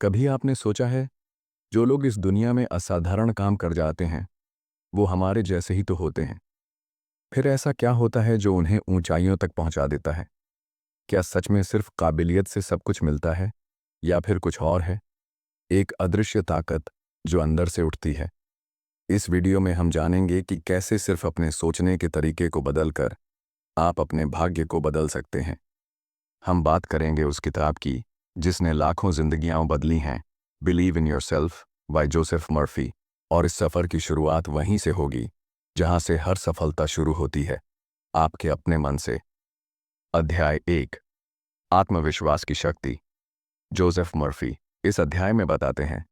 कभी आपने सोचा है, जो लोग इस दुनिया में असाधारण काम कर जाते हैं, वो हमारे जैसे ही तो होते हैं। फिर ऐसा क्या होता है जो उन्हें ऊंचाइयों तक पहुंचा देता है? क्या सच में सिर्फ काबिलियत से सब कुछ मिलता है, या फिर कुछ और है? एक अदृश्य ताकत जो अंदर से उठती है। इस वीडियो में हम जानेंगे कि कैसे सिर्फ अपने सोचने के तरीके को बदलकर आप अपने भाग्य को बदल सकते हैं। हम बात करेंगे उस किताब की जिसने लाखों जिंदगियां बदली हैं, believe in yourself by Joseph Murphy. और इस सफ़र की शुरुआत वहीं से होगी जहां से हर सफलता शुरू होती है, आपके अपने मन से। अध्याय 1, आत्मविश्वास की शक्ति। जोसेफ मर्फी इस अध्याय में बताते हैं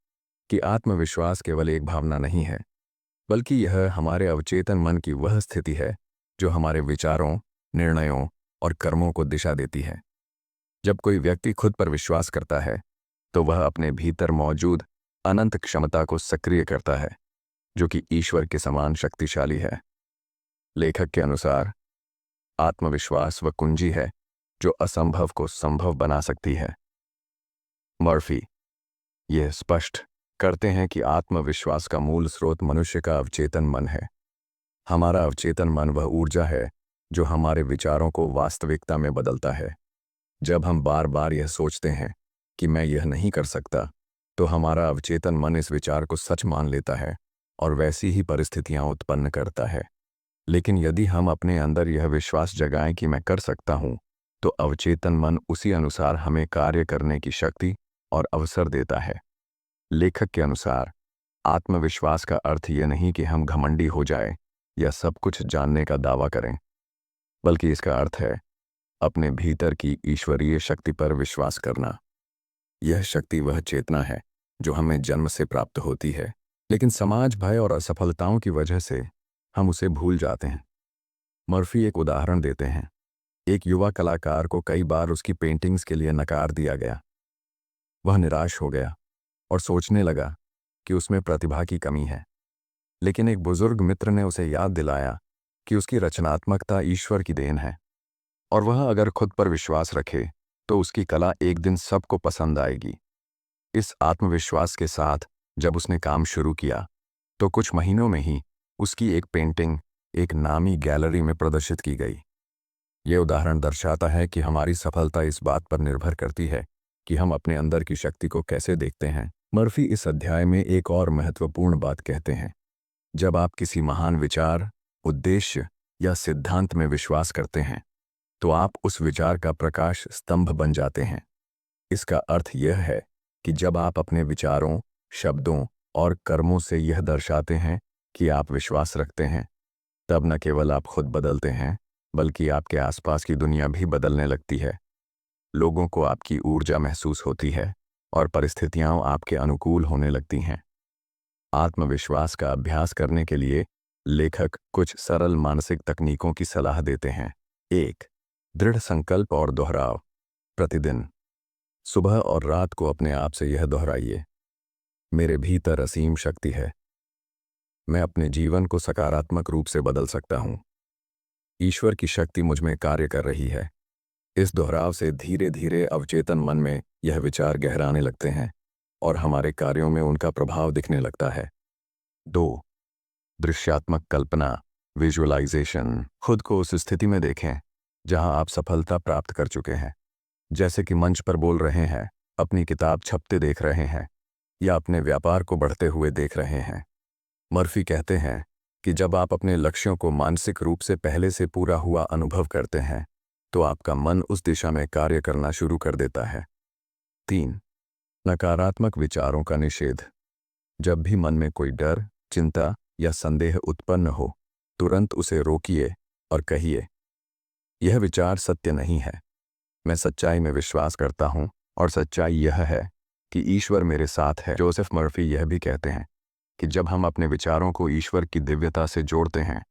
कि आत्मविश्वास केवल एक भावना नहीं है, बल्कि यह हमारे अवचेतन मन की वह स्थिति है जो हमारे विचारों, निर्णयों और कर्मों को दिशा देती है। जब कोई व्यक्ति खुद पर विश्वास करता है, तो वह अपने भीतर मौजूद अनंत क्षमता को सक्रिय करता है, जो कि ईश्वर के समान शक्तिशाली है। लेखक के अनुसार आत्मविश्वास वह कुंजी है जो असंभव को संभव बना सकती है। मर्फी यह स्पष्ट करते हैं कि आत्मविश्वास का मूल स्रोत मनुष्य का अवचेतन मन है। हमारा अवचेतन मन वह ऊर्जा है जो हमारे विचारों को वास्तविकता में बदलता है। जब हम बार बार यह सोचते हैं कि मैं यह नहीं कर सकता, तो हमारा अवचेतन मन इस विचार को सच मान लेता है और वैसी ही परिस्थितियां उत्पन्न करता है। लेकिन यदि हम अपने अंदर यह विश्वास जगाएं कि मैं कर सकता हूं, तो अवचेतन मन उसी अनुसार हमें कार्य करने की शक्ति और अवसर देता है। लेखक के अनुसार आत्मविश्वास का अर्थ यह नहीं कि हम घमंडी हो जाएं या सब कुछ जानने का दावा करें, बल्कि इसका अर्थ है अपने भीतर की ईश्वरीय शक्ति पर विश्वास करना। यह शक्ति वह चेतना है जो हमें जन्म से प्राप्त होती है, लेकिन समाज, भय और असफलताओं की वजह से हम उसे भूल जाते हैं। मर्फी एक उदाहरण देते हैं। एक युवा कलाकार को कई बार उसकी पेंटिंग्स के लिए नकार दिया गया। वह निराश हो गया और सोचने लगा कि उसमें प्रतिभा की कमी है। लेकिन एक बुजुर्ग मित्र ने उसे याद दिलाया कि उसकी रचनात्मकता ईश्वर की देन है, और वह अगर खुद पर विश्वास रखे तो उसकी कला एक दिन सबको पसंद आएगी। इस आत्मविश्वास के साथ जब उसने काम शुरू किया, तो कुछ महीनों में ही उसकी एक पेंटिंग एक नामी गैलरी में प्रदर्शित की गई। ये उदाहरण दर्शाता है कि हमारी सफलता इस बात पर निर्भर करती है कि हम अपने अंदर की शक्ति को कैसे देखते हैं। मर्फी इस अध्याय में एक और महत्वपूर्ण बात कहते हैं। जब आप किसी महान विचार, उद्देश्य या सिद्धांत में विश्वास करते हैं, तो आप उस विचार का प्रकाश स्तंभ बन जाते हैं। इसका अर्थ यह है कि जब आप अपने विचारों, शब्दों और कर्मों से यह दर्शाते हैं कि आप विश्वास रखते हैं, तब न केवल आप खुद बदलते हैं, बल्कि आपके आसपास की दुनिया भी बदलने लगती है। लोगों को आपकी ऊर्जा महसूस होती है और परिस्थितियां आपके अनुकूल होने लगती हैं। आत्मविश्वास का अभ्यास करने के लिए लेखक कुछ सरल मानसिक तकनीकों की सलाह देते हैं। 1. दृढ़ संकल्प और दोहराव। प्रतिदिन सुबह और रात को अपने आप से यह दोहराइए, मेरे भीतर असीम शक्ति है। मैं अपने जीवन को सकारात्मक रूप से बदल सकता हूं। ईश्वर की शक्ति मुझ में कार्य कर रही है। इस दोहराव से धीरे धीरे अवचेतन मन में यह विचार गहराने लगते हैं और हमारे कार्यों में उनका प्रभाव दिखने लगता है। 2. दृश्यात्मक कल्पना, विजुअलाइजेशन। खुद को उस स्थिति में देखें जहां आप सफलता प्राप्त कर चुके हैं, जैसे कि मंच पर बोल रहे हैं, अपनी किताब छपते देख रहे हैं, या अपने व्यापार को बढ़ते हुए देख रहे हैं। मर्फी कहते हैं कि जब आप अपने लक्ष्यों को मानसिक रूप से पहले से पूरा हुआ अनुभव करते हैं, तो आपका मन उस दिशा में कार्य करना शुरू कर देता है। 3. नकारात्मक विचारों का निषेध। जब भी मन में कोई डर, चिंता या संदेह उत्पन्न हो, तुरंत उसे रोकिए और कहिए, यह विचार सत्य नहीं है। मैं सच्चाई में विश्वास करता हूं और सच्चाई यह है कि ईश्वर मेरे साथ है। जोसेफ मर्फी यह भी कहते हैं कि जब हम अपने विचारों को ईश्वर की दिव्यता से जोड़ते हैं,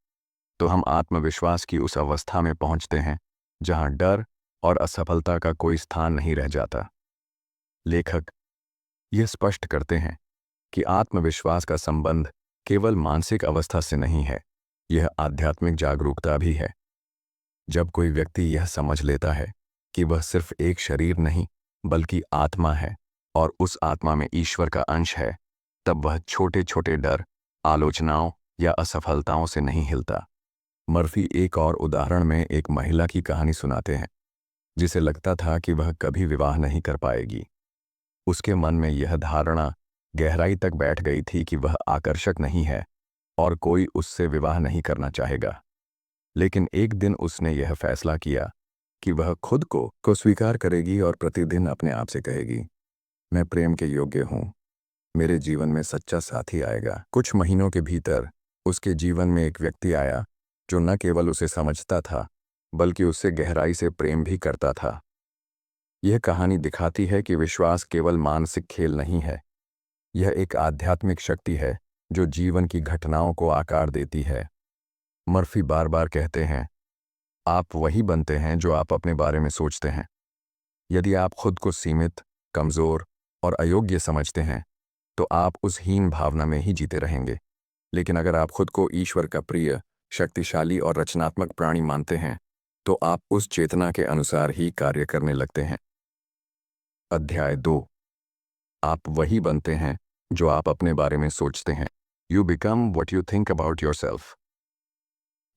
तो हम आत्मविश्वास की उस अवस्था में पहुंचते हैं जहां डर और असफलता का कोई स्थान नहीं रह जाता। लेखक यह स्पष्ट करते हैं कि आत्मविश्वास का संबंध केवल मानसिक अवस्था से नहीं है, यह आध्यात्मिक जागरूकता भी है। जब कोई व्यक्ति यह समझ लेता है कि वह सिर्फ एक शरीर नहीं, बल्कि आत्मा है और उस आत्मा में ईश्वर का अंश है, तब वह छोटे छोटे डर, आलोचनाओं या असफलताओं से नहीं हिलता। मर्फी एक और उदाहरण में एक महिला की कहानी सुनाते हैं जिसे लगता था कि वह कभी विवाह नहीं कर पाएगी। उसके मन में यह धारणा गहराई तक बैठ गई थी कि वह आकर्षक नहीं है और कोई उससे विवाह नहीं करना चाहेगा। लेकिन एक दिन उसने यह फैसला किया कि वह खुद को स्वीकार करेगी और प्रतिदिन अपने आप से कहेगी, मैं प्रेम के योग्य हूँ, मेरे जीवन में सच्चा साथी आएगा। कुछ महीनों के भीतर उसके जीवन में एक व्यक्ति आया जो न केवल उसे समझता था बल्कि उससे गहराई से प्रेम भी करता था। यह कहानी दिखाती है कि विश्वास केवल मानसिक खेल नहीं है, यह एक आध्यात्मिक शक्ति है जो जीवन की घटनाओं को आकार देती है। मर्फी बार बार कहते हैं, आप वही बनते हैं जो आप अपने बारे में सोचते हैं। यदि आप खुद को सीमित, कमज़ोर और अयोग्य समझते हैं तो आप उस हीन भावना में ही जीते रहेंगे। लेकिन अगर आप खुद को ईश्वर का प्रिय, शक्तिशाली और रचनात्मक प्राणी मानते हैं तो आप उस चेतना के अनुसार ही कार्य करने लगते हैं। अध्याय 2। आप वही बनते हैं जो आप अपने बारे में सोचते हैं। You become what you think about your self.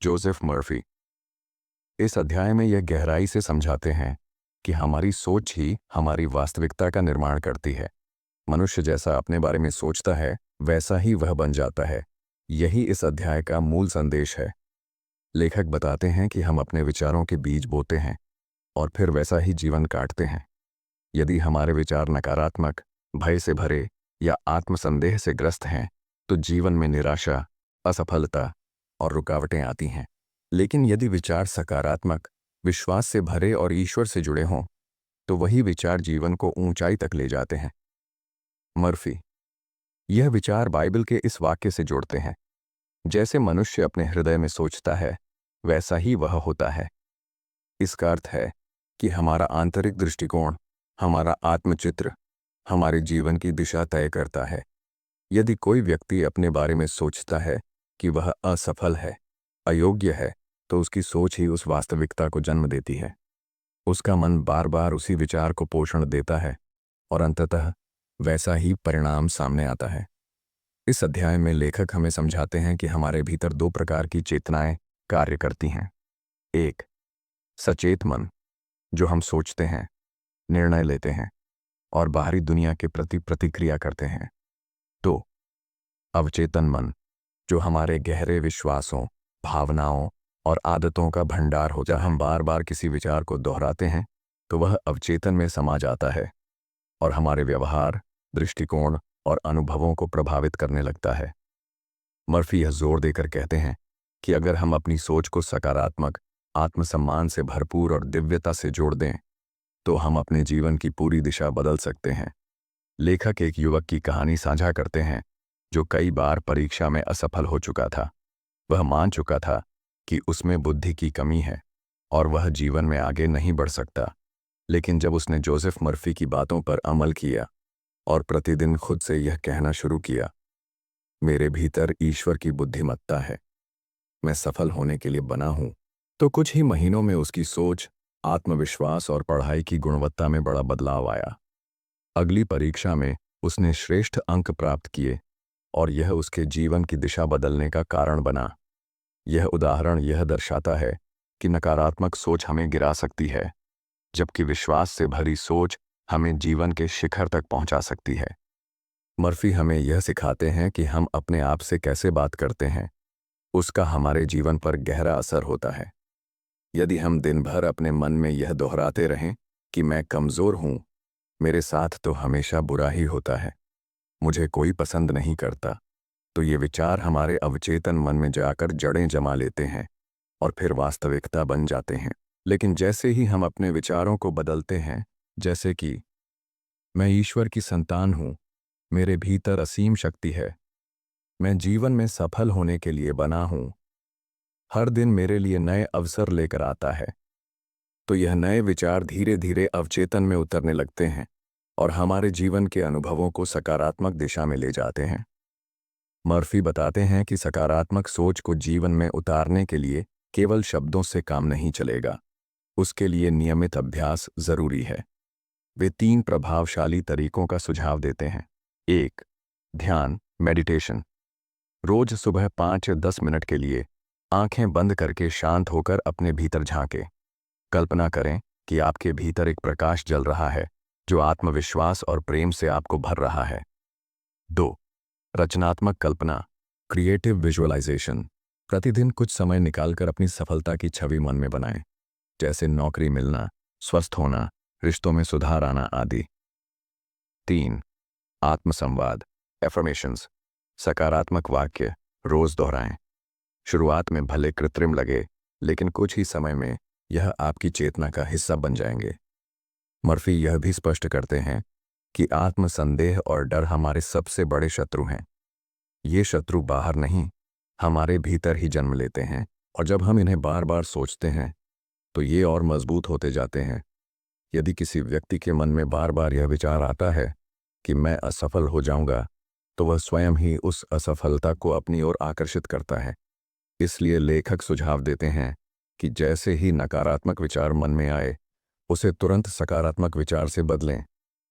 Joseph Murphy इस अध्याय में यह गहराई से समझाते हैं कि हमारी सोच ही हमारी वास्तविकता का निर्माण करती है। मनुष्य जैसा अपने बारे में सोचता है वैसा ही वह बन जाता है। यही इस अध्याय का मूल संदेश है। लेखक बताते हैं कि हम अपने विचारों के बीज बोते हैं और फिर वैसा ही जीवन काटते हैं। यदि हमारे विचार नकारात्मक, भय से भरे या आत्मसंदेह से ग्रस्त हैं तो जीवन में निराशा, असफलता और रुकावटें आती हैं। लेकिन यदि विचार सकारात्मक, विश्वास से भरे और ईश्वर से जुड़े हों तो वही विचार जीवन को ऊंचाई तक ले जाते हैं। मर्फी यह विचार बाइबल के इस वाक्य से जोड़ते हैं, जैसे मनुष्य अपने हृदय में सोचता है वैसा ही वह होता है। इसका अर्थ है कि हमारा आंतरिक दृष्टिकोण, हमारा आत्मचित्र हमारे जीवन की दिशा तय करता है। यदि कोई व्यक्ति अपने बारे में सोचता है कि वह असफल है, अयोग्य है, तो उसकी सोच ही उस वास्तविकता को जन्म देती है। उसका मन बार बार उसी विचार को पोषण देता है और अंततः वैसा ही परिणाम सामने आता है। इस अध्याय में लेखक हमें समझाते हैं कि हमारे भीतर दो प्रकार की चेतनाएं कार्य करती हैं। एक, सचेत मन, जो हम सोचते हैं, निर्णय लेते हैं और बाहरी दुनिया के प्रति प्रतिक्रिया करते हैं। दो, अवचेतन मन, जो हमारे गहरे विश्वासों, भावनाओं और आदतों का भंडार हो। जब हम बार बार किसी विचार को दोहराते हैं तो वह अवचेतन में समा जाता है और हमारे व्यवहार, दृष्टिकोण और अनुभवों को प्रभावित करने लगता है। मर्फी यह जोर देकर कहते हैं कि अगर हम अपनी सोच को सकारात्मक, आत्मसम्मान से भरपूर और दिव्यता से जोड़ दें तो हम अपने जीवन की पूरी दिशा बदल सकते हैं। लेखक एक युवक की कहानी साझा करते हैं जो कई बार परीक्षा में असफल हो चुका था। वह मान चुका था कि उसमें बुद्धि की कमी है और वह जीवन में आगे नहीं बढ़ सकता। लेकिन जब उसने जोसेफ मर्फी की बातों पर अमल किया और प्रतिदिन खुद से यह कहना शुरू किया, मेरे भीतर ईश्वर की बुद्धिमत्ता है, मैं सफल होने के लिए बना हूं, तो कुछ ही महीनों में उसकी सोच, आत्मविश्वास और पढ़ाई की गुणवत्ता में बड़ा बदलाव आया। अगली परीक्षा में उसने श्रेष्ठ अंक प्राप्त किए और यह उसके जीवन की दिशा बदलने का कारण बना। यह उदाहरण यह दर्शाता है कि नकारात्मक सोच हमें गिरा सकती है, जबकि विश्वास से भरी सोच हमें जीवन के शिखर तक पहुंचा सकती है। मर्फी हमें यह सिखाते हैं कि हम अपने आप से कैसे बात करते हैं, उसका हमारे जीवन पर गहरा असर होता है। यदि हम दिन भर अपने मन में यह दोहराते रहें कि मैं कमज़ोर हूं, मेरे साथ तो हमेशा बुरा ही होता है, मुझे कोई पसंद नहीं करता, तो ये विचार हमारे अवचेतन मन में जाकर जड़ें जमा लेते हैं और फिर वास्तविकता बन जाते हैं। लेकिन जैसे ही हम अपने विचारों को बदलते हैं, जैसे कि मैं ईश्वर की संतान हूं, मेरे भीतर असीम शक्ति है, मैं जीवन में सफल होने के लिए बना हूं, हर दिन मेरे लिए नए अवसर लेकर आता है, तो यह नए विचार धीरे धीरे अवचेतन में उतरने लगते हैं और हमारे जीवन के अनुभवों को सकारात्मक दिशा में ले जाते हैं। मर्फी बताते हैं कि सकारात्मक सोच को जीवन में उतारने के लिए केवल शब्दों से काम नहीं चलेगा, उसके लिए नियमित अभ्यास जरूरी है। वे 3 प्रभावशाली तरीकों का सुझाव देते हैं। 1. ध्यान मेडिटेशन। रोज सुबह 5 या 10 मिनट के लिए आंखें बंद करके शांत होकर अपने भीतर झांकें। कल्पना करें कि आपके भीतर एक प्रकाश जल रहा है जो आत्मविश्वास और प्रेम से आपको भर रहा है। 2. रचनात्मक कल्पना क्रिएटिव विजुअलाइजेशन। प्रतिदिन कुछ समय निकालकर अपनी सफलता की छवि मन में बनाएं, जैसे नौकरी मिलना, स्वस्थ होना, रिश्तों में सुधार आना आदि। 3. आत्मसंवाद एफर्मेशंस। सकारात्मक वाक्य रोज दोहराएं। शुरुआत में भले कृत्रिम लगे, लेकिन कुछ ही समय में यह आपकी चेतना का हिस्सा बन जाएंगे। मर्फी यह भी स्पष्ट करते हैं कि आत्मसंदेह और डर हमारे सबसे बड़े शत्रु हैं। ये शत्रु बाहर नहीं, हमारे भीतर ही जन्म लेते हैं, और जब हम इन्हें बार बार सोचते हैं तो ये और मजबूत होते जाते हैं। यदि किसी व्यक्ति के मन में बार बार यह विचार आता है कि मैं असफल हो जाऊंगा, तो वह स्वयं ही उस असफलता को अपनी ओर आकर्षित करता है। इसलिए लेखक सुझाव देते हैं कि जैसे ही नकारात्मक विचार मन में आए, उसे तुरंत सकारात्मक विचार से बदलें।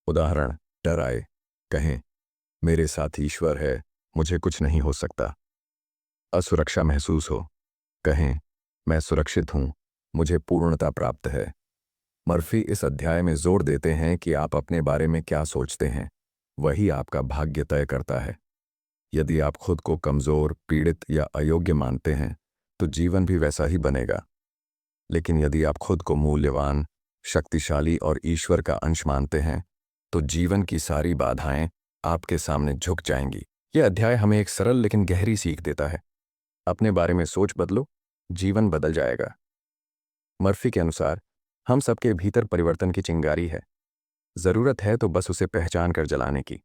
उदाहरण, डर आए, कहें मेरे साथ ईश्वर है, मुझे कुछ नहीं हो सकता। असुरक्षा महसूस हो, कहें मैं सुरक्षित हूं, मुझे पूर्णता प्राप्त है। मर्फी इस अध्याय में जोर देते हैं कि आप अपने बारे में क्या सोचते हैं, वही आपका भाग्य तय करता है। यदि आप खुद को कमजोर, पीड़ित या अयोग्य मानते हैं, तो जीवन भी वैसा ही बनेगा। लेकिन यदि आप खुद को मूल्यवान, शक्तिशाली और ईश्वर का अंश मानते हैं, तो जीवन की सारी बाधाएं आपके सामने झुक जाएंगी। यह अध्याय हमें एक सरल लेकिन गहरी सीख देता है। अपने बारे में सोच बदलो, जीवन बदल जाएगा। मर्फी के अनुसार हम सबके भीतर परिवर्तन की चिंगारी है, जरूरत है तो बस उसे पहचान कर जलाने की।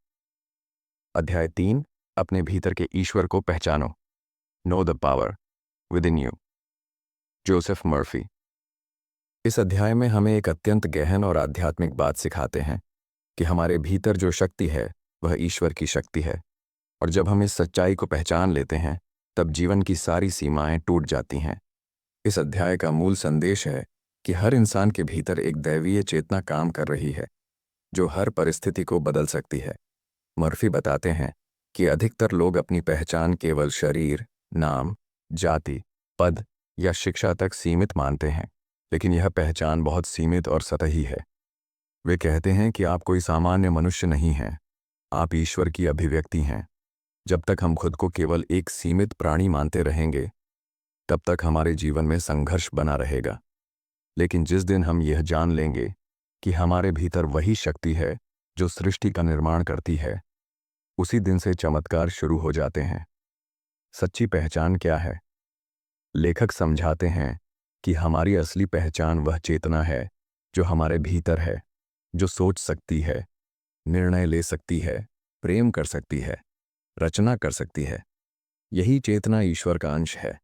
अध्याय 3, अपने भीतर के ईश्वर को पहचानो। Know the power with in you. Joseph Murphy इस अध्याय में हमें एक अत्यंत गहन और आध्यात्मिक बात सिखाते हैं कि हमारे भीतर जो शक्ति है वह ईश्वर की शक्ति है, और जब हम इस सच्चाई को पहचान लेते हैं तब जीवन की सारी सीमाएं टूट जाती हैं। इस अध्याय का मूल संदेश है कि हर इंसान के भीतर एक दैवीय चेतना काम कर रही है जो हर परिस्थिति को बदल सकती है। मर्फी बताते हैं कि अधिकतर लोग अपनी पहचान केवल शरीर, नाम, जाति, पद या शिक्षा तक सीमित मानते हैं, लेकिन यह पहचान बहुत सीमित और सतही है। वे कहते हैं कि आप कोई सामान्य मनुष्य नहीं हैं, आप ईश्वर की अभिव्यक्ति हैं। जब तक हम खुद को केवल एक सीमित प्राणी मानते रहेंगे, तब तक हमारे जीवन में संघर्ष बना रहेगा। लेकिन जिस दिन हम यह जान लेंगे कि हमारे भीतर वही शक्ति है जो सृष्टि का निर्माण करती है, उसी दिन से चमत्कार शुरू हो जाते हैं। सच्ची पहचान क्या है? लेखक समझाते हैं कि हमारी असली पहचान वह चेतना है जो हमारे भीतर है, जो सोच सकती है, निर्णय ले सकती है, प्रेम कर सकती है, रचना कर सकती है। यही चेतना ईश्वर का अंश है।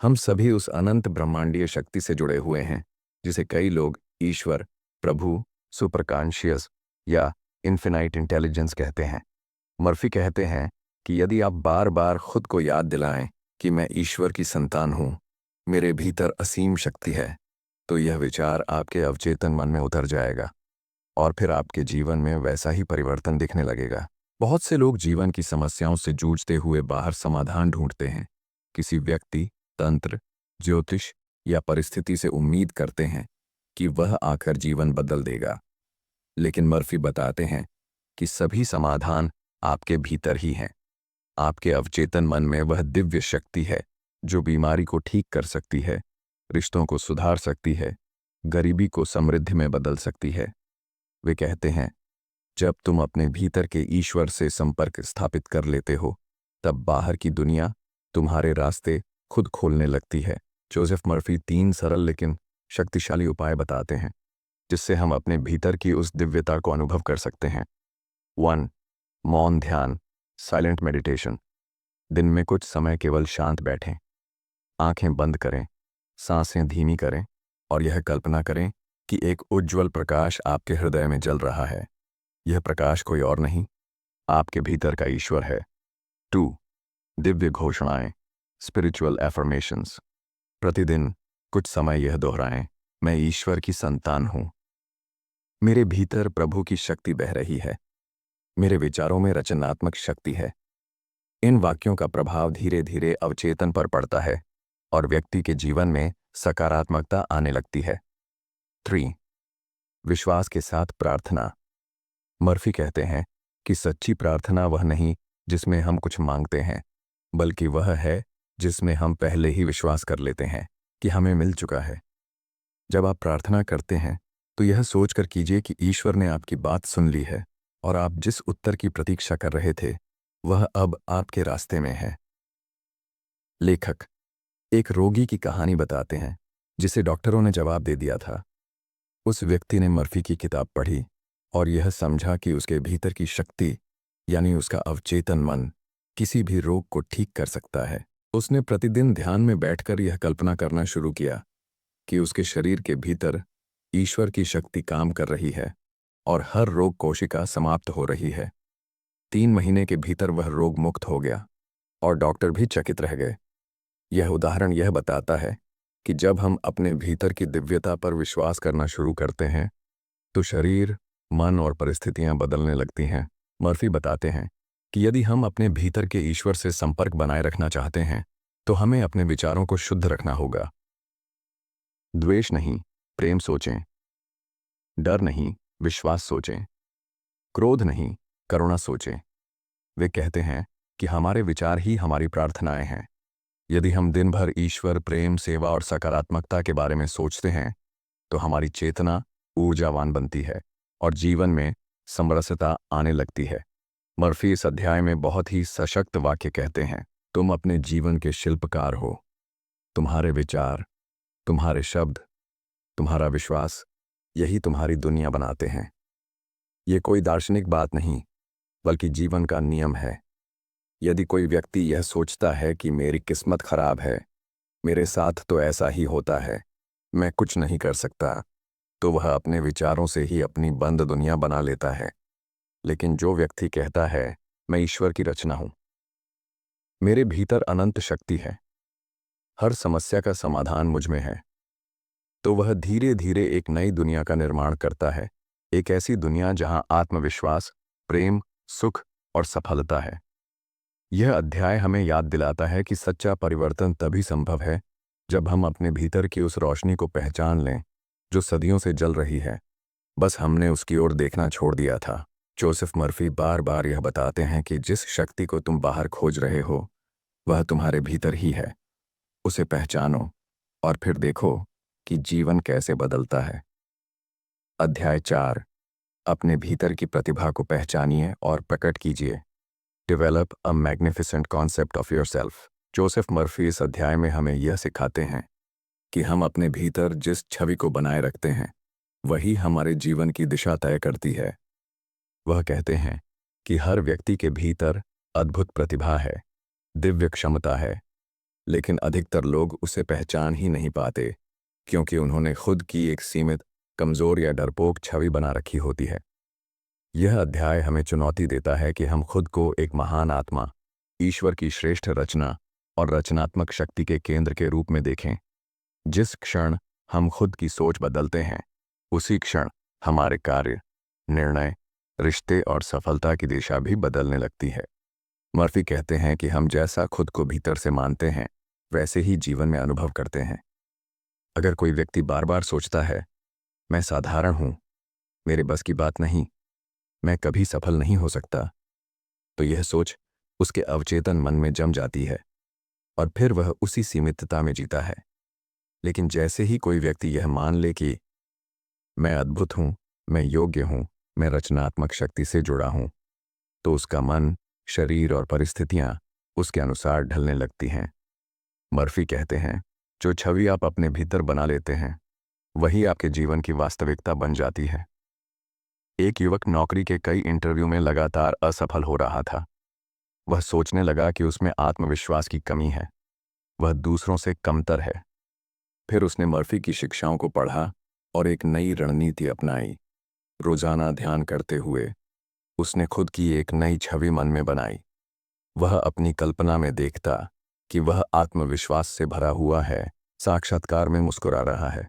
हम सभी उस अनंत ब्रह्मांडीय शक्ति से जुड़े हुए हैं, जिसे कई लोग ईश्वर, प्रभु, सुपरकॉन्शियस या इन्फिनाइट इंटेलिजेंस कहते हैं। मर्फी कहते हैं कि यदि आप बार बार खुद को याद दिलाएं कि मैं ईश्वर की संतान हूं, मेरे भीतर असीम शक्ति है, तो यह विचार आपके अवचेतन मन में उतर जाएगा और फिर आपके जीवन में वैसा ही परिवर्तन दिखने लगेगा। बहुत से लोग जीवन की समस्याओं से जूझते हुए बाहर समाधान ढूंढते हैं। किसी व्यक्ति, तंत्र, ज्योतिष या परिस्थिति से उम्मीद करते हैं कि वह आकर जीवन बदल देगा। लेकिन मर्फी बताते हैं कि सभी समाधान आपके भीतर ही हैं। आपके अवचेतन मन में वह दिव्य शक्ति है जो बीमारी को ठीक कर सकती है, रिश्तों को सुधार सकती है, गरीबी को समृद्धि में बदल सकती है। वे कहते हैं, जब तुम अपने भीतर के ईश्वर से संपर्क स्थापित कर लेते हो, तब बाहर की दुनिया तुम्हारे रास्ते खुद खोलने लगती है। जोसेफ मर्फी 3 सरल लेकिन शक्तिशाली उपाय बताते हैं जिससे हम अपने भीतर की उस दिव्यता को अनुभव कर सकते हैं। 1. मौन ध्यान, साइलेंट मेडिटेशन। दिन में कुछ समय केवल शांत बैठें, आंखें बंद करें, सांसें धीमी करें और यह कल्पना करें कि एक उज्ज्वल प्रकाश आपके हृदय में जल रहा है। यह प्रकाश कोई और नहीं, आपके भीतर का ईश्वर है। 2. दिव्य घोषणाएं, स्पिरिचुअल एफर्मेशंस। प्रतिदिन कुछ समय यह दोहराएं, मैं ईश्वर की संतान हूं, मेरे भीतर प्रभु की शक्ति बह रही है। मेरे विचारों में रचनात्मक शक्ति है। इन वाक्यों का प्रभाव धीरे धीरे अवचेतन पर पड़ता है और व्यक्ति के जीवन में सकारात्मकता आने लगती है। 3. विश्वास के साथ प्रार्थना। मर्फी कहते हैं कि सच्ची प्रार्थना वह नहीं जिसमें हम कुछ मांगते हैं, बल्कि वह है जिसमें हम पहले ही विश्वास कर लेते हैं कि हमें मिल चुका है। जब आप प्रार्थना करते हैं तो यह सोचकर कीजिए कि ईश्वर ने आपकी बात सुन ली है और आप जिस उत्तर की प्रतीक्षा कर रहे थे वह अब आपके रास्ते में है। लेखक एक रोगी की कहानी बताते हैं जिसे डॉक्टरों ने जवाब दे दिया था। उस व्यक्ति ने मर्फी की किताब पढ़ी और यह समझा कि उसके भीतर की शक्ति यानी उसका अवचेतन मन किसी भी रोग को ठीक कर सकता है। उसने प्रतिदिन ध्यान में बैठकर यह कल्पना करना शुरू किया कि उसके शरीर के भीतर ईश्वर की शक्ति काम कर रही है और हर रोग कोशिका समाप्त हो रही है। 3 महीने के भीतर वह रोग मुक्त हो गया और डॉक्टर भी चकित रह गए। यह उदाहरण यह बताता है कि जब हम अपने भीतर की दिव्यता पर विश्वास करना शुरू करते हैं तो शरीर, मन और परिस्थितियां बदलने लगती हैं। मर्फी बताते हैं कि यदि हम अपने भीतर के ईश्वर से संपर्क बनाए रखना चाहते हैं तो हमें अपने विचारों को शुद्ध रखना होगा। द्वेष नहीं, प्रेम सोचें। डर नहीं, विश्वास सोचें। क्रोध नहीं, करुणा सोचें। वे कहते हैं कि हमारे विचार ही हमारी प्रार्थनाएं हैं। यदि हम दिन भर ईश्वर, प्रेम, सेवा और सकारात्मकता के बारे में सोचते हैं तो हमारी चेतना ऊर्जावान बनती है और जीवन में समरसता आने लगती है। मर्फी इस अध्याय में बहुत ही सशक्त वाक्य कहते हैं, तुम अपने जीवन के शिल्पकार हो। तुम्हारे विचार, तुम्हारे शब्द, तुम्हारा विश्वास, यही तुम्हारी दुनिया बनाते हैं। ये कोई दार्शनिक बात नहीं, बल्कि जीवन का नियम है। यदि कोई व्यक्ति यह सोचता है कि मेरी किस्मत खराब है, मेरे साथ तो ऐसा ही होता है, मैं कुछ नहीं कर सकता, तो वह अपने विचारों से ही अपनी बंद दुनिया बना लेता है। लेकिन जो व्यक्ति कहता है, मैं ईश्वर की रचना हूं, मेरे भीतर अनंत शक्ति है, हर समस्या का समाधान मुझ में है, तो वह धीरे धीरे एक नई दुनिया का निर्माण करता है। एक ऐसी दुनिया जहां आत्मविश्वास, प्रेम, सुख और सफलता है। यह अध्याय हमें याद दिलाता है कि सच्चा परिवर्तन तभी संभव है जब हम अपने भीतर की उस रोशनी को पहचान लें जो सदियों से जल रही है, बस हमने उसकी ओर देखना छोड़ दिया था। जोसेफ मर्फी बार बार यह बताते हैं कि जिस शक्ति को तुम बाहर खोज रहे हो वह तुम्हारे भीतर ही है। उसे पहचानो और फिर देखो कि जीवन कैसे बदलता है। अध्याय 4, अपने भीतर की प्रतिभा को पहचानिए और प्रकट कीजिए। Develop a magnificent concept of yourself. Joseph Murphy इस अध्याय में हमें यह सिखाते हैं कि हम अपने भीतर जिस छवि को बनाए रखते हैं वही हमारे जीवन की दिशा तय करती है। वह कहते हैं कि हर व्यक्ति के भीतर अद्भुत प्रतिभा है, दिव्य क्षमता है, लेकिन अधिकतर लोग उसे पहचान ही नहीं पाते क्योंकि उन्होंने खुद की एक सीमित, कमजोर या डरपोक छवि बना रखी होती है। यह अध्याय हमें चुनौती देता है कि हम खुद को एक महान आत्मा, ईश्वर की श्रेष्ठ रचना और रचनात्मक शक्ति के केंद्र के रूप में देखें। जिस क्षण हम खुद की सोच बदलते हैं उसी क्षण हमारे कार्य, निर्णय, रिश्ते और सफलता की दिशा भी बदलने लगती है। मर्फी कहते हैं कि हम जैसा खुद को भीतर से मानते हैं वैसे ही जीवन में अनुभव करते हैं। अगर कोई व्यक्ति बार बार सोचता है, मैं साधारण हूं, मेरे बस की बात नहीं, मैं कभी सफल नहीं हो सकता, तो यह सोच उसके अवचेतन मन में जम जाती है और फिर वह उसी सीमितता में जीता है। लेकिन जैसे ही कोई व्यक्ति यह मान ले कि मैं अद्भुत हूं, मैं योग्य हूं, मैं रचनात्मक शक्ति से जुड़ा हूं, तो उसका मन, शरीर और परिस्थितियां उसके अनुसार ढलने लगती हैं। मर्फी कहते हैं, जो छवि आप अपने भीतर बना लेते हैं वही आपके जीवन की वास्तविकता बन जाती है। एक युवक नौकरी के कई इंटरव्यू में लगातार असफल हो रहा था। वह सोचने लगा कि उसमें आत्मविश्वास की कमी है, वह दूसरों से कमतर है। फिर उसने मर्फी की शिक्षाओं को पढ़ा और एक नई रणनीति अपनाई। रोजाना ध्यान करते हुए उसने खुद की एक नई छवि मन में बनाई। वह अपनी कल्पना में देखता कि वह आत्मविश्वास से भरा हुआ है, साक्षात्कार में मुस्कुरा रहा है,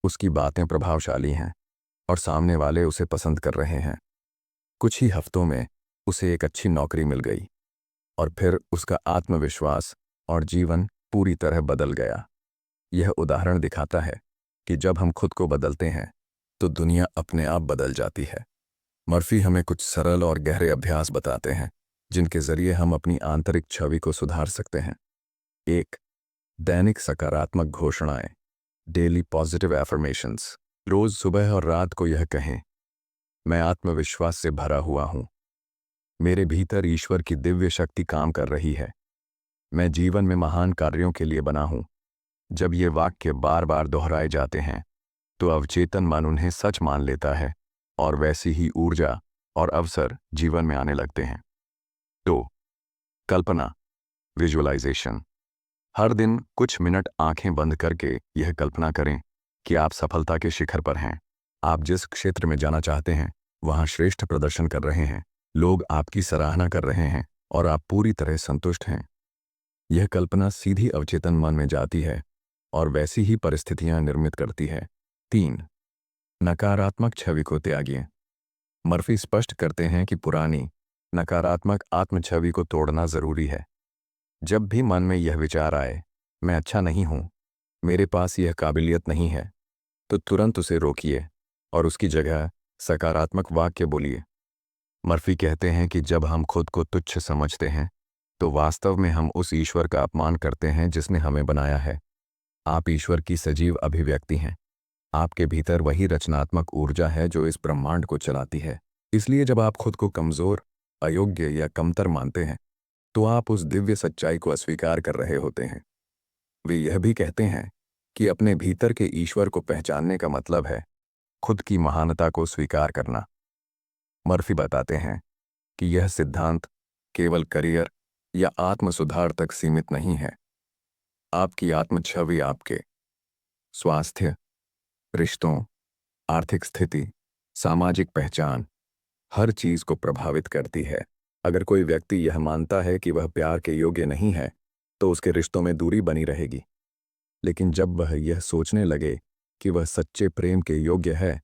उसकी बातें प्रभावशाली हैं और सामने वाले उसे पसंद कर रहे हैं। कुछ ही हफ्तों में उसे एक अच्छी नौकरी मिल गई और फिर उसका आत्मविश्वास और जीवन पूरी तरह बदल गया। यह उदाहरण दिखाता है कि जब हम खुद को बदलते हैं तो दुनिया अपने आप बदल जाती है। मर्फी हमें कुछ सरल और गहरे अभ्यास बताते हैं जिनके जरिए हम अपनी आंतरिक छवि को सुधार सकते हैं। 1. दैनिक सकारात्मक घोषणाएं, डेली पॉजिटिव एफर्मेशंस। रोज सुबह और रात को यह कहें, मैं आत्मविश्वास से भरा हुआ हूं, मेरे भीतर ईश्वर की दिव्य शक्ति काम कर रही है, मैं जीवन में महान कार्यों के लिए बना हूं। जब ये वाक्य बार बार दोहराए जाते हैं तो अवचेतन मन उन्हें सच मान लेता है और वैसी ही ऊर्जा और अवसर जीवन में आने लगते हैं। 2. कल्पना, विजुअलाइजेशन। हर दिन कुछ मिनट आंखें बंद करके यह कल्पना करें कि आप सफलता के शिखर पर हैं। आप जिस क्षेत्र में जाना चाहते हैं वहां श्रेष्ठ प्रदर्शन कर रहे हैं, लोग आपकी सराहना कर रहे हैं और आप पूरी तरह संतुष्ट हैं। यह कल्पना सीधी अवचेतन मन में जाती है और वैसी ही परिस्थितियां निर्मित करती है। 3. नकारात्मक छवि को त्यागिए। मर्फी स्पष्ट करते हैं कि पुरानी नकारात्मक आत्म छवि को तोड़ना जरूरी है। जब भी मन में यह विचार आए, मैं अच्छा नहीं हूं, मेरे पास यह काबिलियत नहीं है, तो तुरंत उसे रोकिए और उसकी जगह सकारात्मक वाक्य बोलिए। मर्फी कहते हैं कि जब हम खुद को तुच्छ समझते हैं तो वास्तव में हम उस ईश्वर का अपमान करते हैं जिसने हमें बनाया है। आप ईश्वर की सजीव अभिव्यक्ति हैं। आपके भीतर वही रचनात्मक ऊर्जा है जो इस ब्रह्मांड को चलाती है। इसलिए जब आप खुद को कमजोर, अयोग्य या कमतर मानते हैं तो आप उस दिव्य सच्चाई को अस्वीकार कर रहे होते हैं। वे यह भी कहते हैं कि अपने भीतर के ईश्वर को पहचानने का मतलब है खुद की महानता को स्वीकार करना। मर्फी बताते हैं कि यह सिद्धांत केवल करियर या आत्म सुधार तक सीमित नहीं है। आपकी आत्म छवि आपके स्वास्थ्य, रिश्तों, आर्थिक स्थिति, सामाजिक पहचान, हर चीज को प्रभावित करती है। अगर कोई व्यक्ति यह मानता है कि वह प्यार के योग्य नहीं है तो उसके रिश्तों में दूरी बनी रहेगी। लेकिन जब वह यह सोचने लगे कि वह सच्चे प्रेम के योग्य है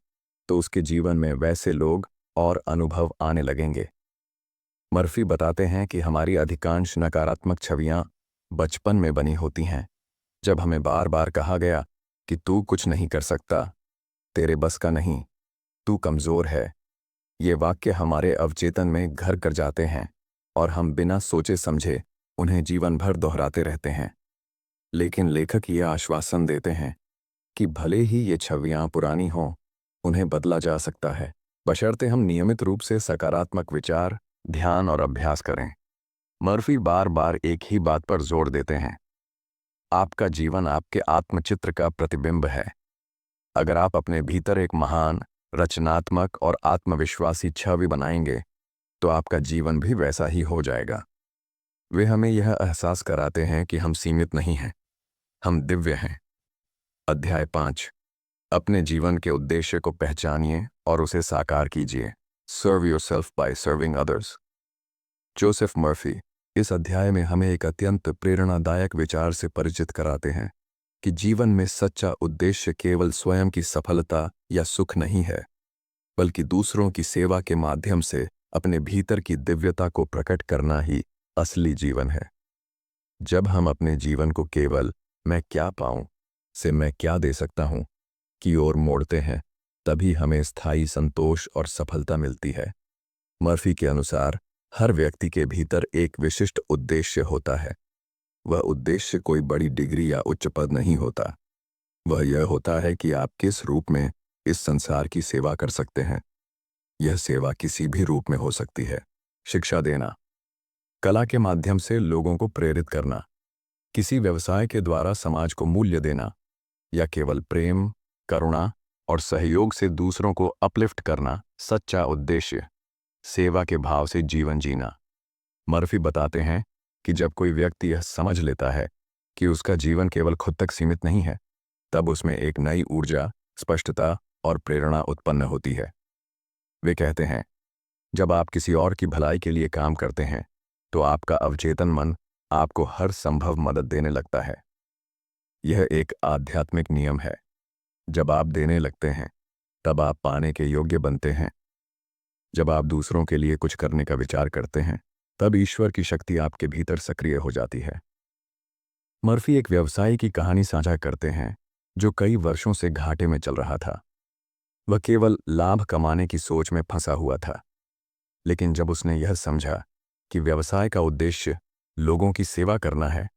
तो उसके जीवन में वैसे लोग और अनुभव आने लगेंगे। मर्फी बताते हैं कि हमारी अधिकांश नकारात्मक छवियां बचपन में बनी होती हैं, जब हमें बार बार कहा गया कि तू कुछ नहीं कर सकता, तेरे बस का नहीं, तू कमजोर है। ये वाक्य हमारे अवचेतन में घर कर जाते हैं और हम बिना सोचे समझे उन्हें जीवन भर दोहराते रहते हैं। लेकिन लेखक ये आश्वासन देते हैं कि भले ही ये छवियां पुरानी हों, उन्हें बदला जा सकता है, बशर्ते हम नियमित रूप से सकारात्मक विचार, ध्यान और अभ्यास करें। मर्फी बार बार एक ही बात पर जोर देते हैं, आपका जीवन आपके आत्मचित्र का प्रतिबिंब है। अगर आप अपने भीतर एक महान, रचनात्मक और आत्मविश्वासी छवि बनाएंगे तो आपका जीवन भी वैसा ही हो जाएगा। वे हमें यह एहसास कराते हैं कि हम सीमित नहीं हैं, हम दिव्य हैं। अध्याय 5, अपने जीवन के उद्देश्य को पहचानिए और उसे साकार कीजिए। Serve yourself by serving others. Joseph Murphy इस अध्याय में हमें एक अत्यंत प्रेरणादायक विचार से परिचित कराते हैं कि जीवन में सच्चा उद्देश्य केवल स्वयं की सफलता या सुख नहीं है, बल्कि दूसरों की सेवा के माध्यम से अपने भीतर की दिव्यता को प्रकट करना ही असली जीवन है। जब हम अपने जीवन को केवल मैं क्या पाऊं से मैं क्या दे सकता हूं की ओर मोड़ते हैं, तभी हमें स्थायी संतोष और सफलता मिलती है। मर्फी के अनुसार हर व्यक्ति के भीतर एक विशिष्ट उद्देश्य होता है। वह उद्देश्य कोई बड़ी डिग्री या उच्च पद नहीं होता। वह यह होता है कि आप किस रूप में इस संसार की सेवा कर सकते हैं। यह सेवा किसी भी रूप में हो सकती है। शिक्षा देना, कला के माध्यम से लोगों को प्रेरित करना, किसी व्यवसाय के द्वारा समाज को मूल्य देना, या केवल प्रेम, करुणा और सहयोग से दूसरों को अपलिफ्ट करना सच्चा उद्देश्य, सेवा के भाव से जीवन जीना। मर्फी बताते हैं कि जब कोई व्यक्ति यह समझ लेता है कि उसका जीवन केवल खुद तक सीमित नहीं है, तब उसमें एक नई ऊर्जा, स्पष्टता और प्रेरणा उत्पन्न होती है। वे कहते हैं, जब आप किसी और की भलाई के लिए काम करते हैं तो आपका अवचेतन मन आपको हर संभव मदद देने लगता है। यह एक आध्यात्मिक नियम है। जब आप देने लगते हैं तब आप पाने के योग्य बनते हैं। जब आप दूसरों के लिए कुछ करने का विचार करते हैं, तब ईश्वर की शक्ति आपके भीतर सक्रिय हो जाती है। मर्फी एक व्यवसायी की कहानी साझा करते हैं जो कई वर्षों से घाटे में चल रहा था। वह केवल लाभ कमाने की सोच में फंसा हुआ था। लेकिन जब उसने यह समझा कि व्यवसाय का उद्देश्य लोगों की सेवा करना है,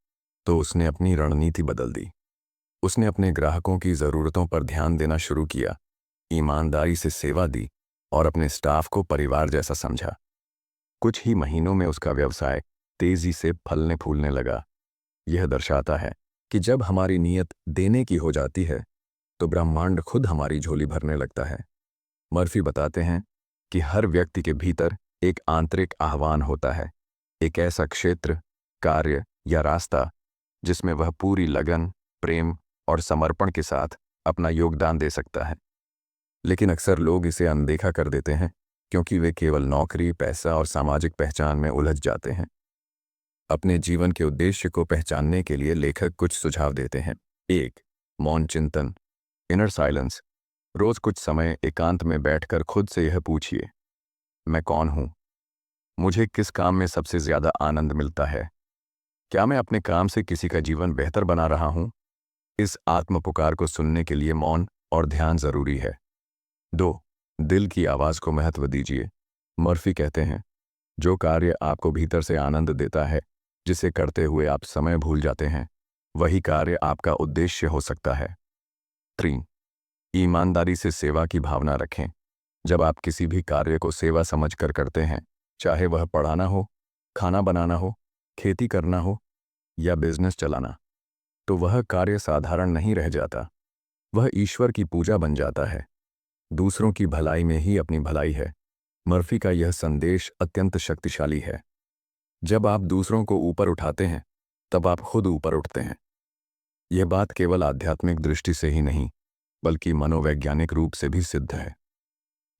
तो उसने अपनी रणनीति बदल दी। उसने अपने ग्राहकों की ज़रूरतों पर ध्यान देना शुरू किया, ईमानदारी से सेवा दी और अपने स्टाफ को परिवार जैसा समझा। कुछ ही महीनों में उसका व्यवसाय तेजी से फलने फूलने लगा। यह दर्शाता है कि जब हमारी नीयत देने की हो जाती है, तो ब्रह्मांड खुद हमारी झोली भरने लगता है। मर्फी बताते हैं कि हर व्यक्ति के भीतर एक आंतरिक आह्वान होता है, एक ऐसा क्षेत्र, कार्य या रास्ता जिसमें वह पूरी लगन, प्रेम और समर्पण के साथ अपना योगदान दे सकता है। लेकिन अक्सर लोग इसे अनदेखा कर देते हैं क्योंकि वे केवल नौकरी, पैसा और सामाजिक पहचान में उलझ जाते हैं। अपने जीवन के उद्देश्य को पहचानने के लिए लेखक कुछ सुझाव देते हैं। 1. मौन चिंतन, इनर साइलेंस। रोज कुछ समय एकांत में बैठकर खुद से यह पूछिए, मैं कौन हूं? मुझे किस काम में सबसे ज्यादा आनंद मिलता है? क्या मैं अपने काम से किसी का जीवन बेहतर बना रहा हूं? इस आत्म पुकार को सुनने के लिए मौन और ध्यान जरूरी है। 2. दिल की आवाज को महत्व दीजिए। मर्फी कहते हैं, जो कार्य आपको भीतर से आनंद देता है, जिसे करते हुए आप समय भूल जाते हैं, वही कार्य आपका उद्देश्य हो सकता है। 3. ईमानदारी से सेवा की भावना रखें। जब आप किसी भी कार्य को सेवा समझकर करते हैं, चाहे वह पढ़ाना हो, खाना बनाना हो, खेती करना हो या बिजनेस चलाना, तो वह कार्य साधारण नहीं रह जाता। वह ईश्वर की पूजा बन जाता है। दूसरों की भलाई में ही अपनी भलाई है। मर्फी का यह संदेश अत्यंत शक्तिशाली है। जब आप दूसरों को ऊपर उठाते हैं, तब आप खुद ऊपर उठते हैं। यह बात केवल आध्यात्मिक दृष्टि से ही नहीं, बल्कि मनोवैज्ञानिक रूप से भी सिद्ध है।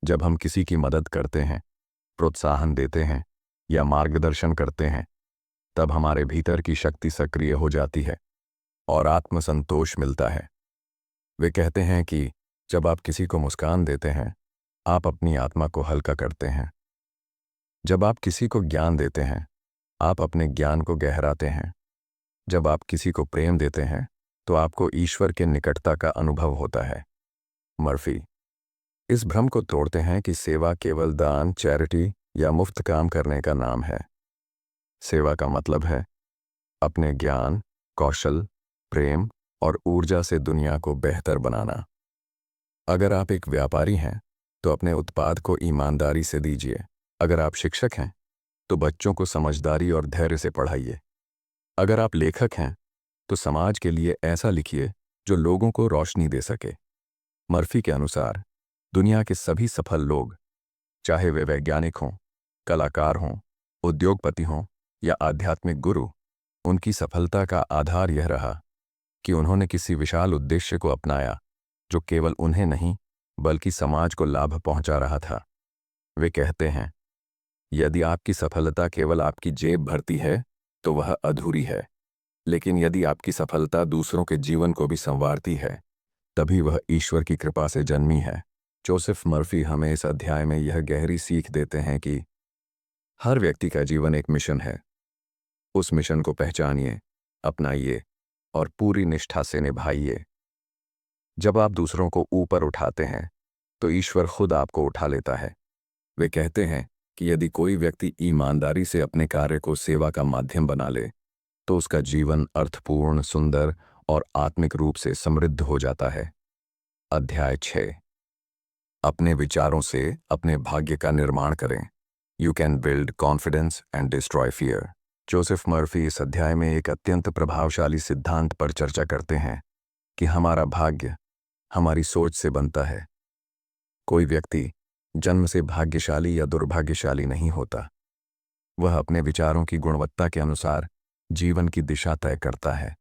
जब हम किसी की मदद करते हैं, प्रोत्साहन देते हैं या मार्गदर्शन करते हैं, तब हमारे भीतर की शक्ति सक्रिय हो जाती है और आत्मसंतोष मिलता है। वे कहते हैं कि जब आप किसी को मुस्कान देते हैं, आप अपनी आत्मा को हल्का करते हैं। जब आप किसी को ज्ञान देते हैं, आप अपने ज्ञान को गहराते हैं। जब आप किसी को प्रेम देते हैं, तो आपको ईश्वर के निकटता का अनुभव होता है। मर्फी इस भ्रम को तोड़ते हैं कि सेवा केवल दान, चैरिटी या मुफ्त काम करने का नाम है। सेवा का मतलब है अपने ज्ञान, कौशल, प्रेम और ऊर्जा से दुनिया को बेहतर बनाना। अगर आप एक व्यापारी हैं, तो अपने उत्पाद को ईमानदारी से दीजिए। अगर आप शिक्षक हैं, तो बच्चों को समझदारी और धैर्य से पढ़ाइए। अगर आप लेखक हैं, तो समाज के लिए ऐसा लिखिए जो लोगों को रोशनी दे सके। मर्फी के अनुसार दुनिया के सभी सफल लोग, चाहे वे वैज्ञानिक हों, कलाकार हों, उद्योगपति हों या आध्यात्मिक गुरु, उनकी सफलता का आधार यह रहा कि उन्होंने किसी विशाल उद्देश्य को अपनाया जो केवल उन्हें नहीं, बल्कि समाज को लाभ पहुंचा रहा था। वे कहते हैं, यदि आपकी सफलता केवल आपकी जेब भरती है, तो वह अधूरी है। लेकिन यदि आपकी सफलता दूसरों के जीवन को भी संवारती है, तभी वह ईश्वर की कृपा से जन्मी है। जोसेफ मर्फी हमें इस अध्याय में यह गहरी सीख देते हैं कि हर व्यक्ति का जीवन एक मिशन है। उस मिशन को पहचानिए, अपनाइए और पूरी निष्ठा से निभाइए। जब आप दूसरों को ऊपर उठाते हैं, तो ईश्वर खुद आपको उठा लेता है। वे कहते हैं कि यदि कोई व्यक्ति ईमानदारी से अपने कार्य को सेवा का माध्यम बना ले, तो उसका जीवन अर्थपूर्ण, सुंदर और आत्मिक रूप से समृद्ध हो जाता है। अध्याय 6। अपने विचारों से अपने भाग्य का निर्माण करें। You can build confidence and destroy fear. Joseph Murphy इस अध्याय में एक अत्यंत प्रभावशाली सिद्धांत पर चर्चा करते हैं कि हमारा भाग्य हमारी सोच से बनता है। कोई व्यक्ति जन्म से भाग्यशाली या दुर्भाग्यशाली नहीं होता। वह अपने विचारों की गुणवत्ता के अनुसार जीवन की दिशा तय करता है।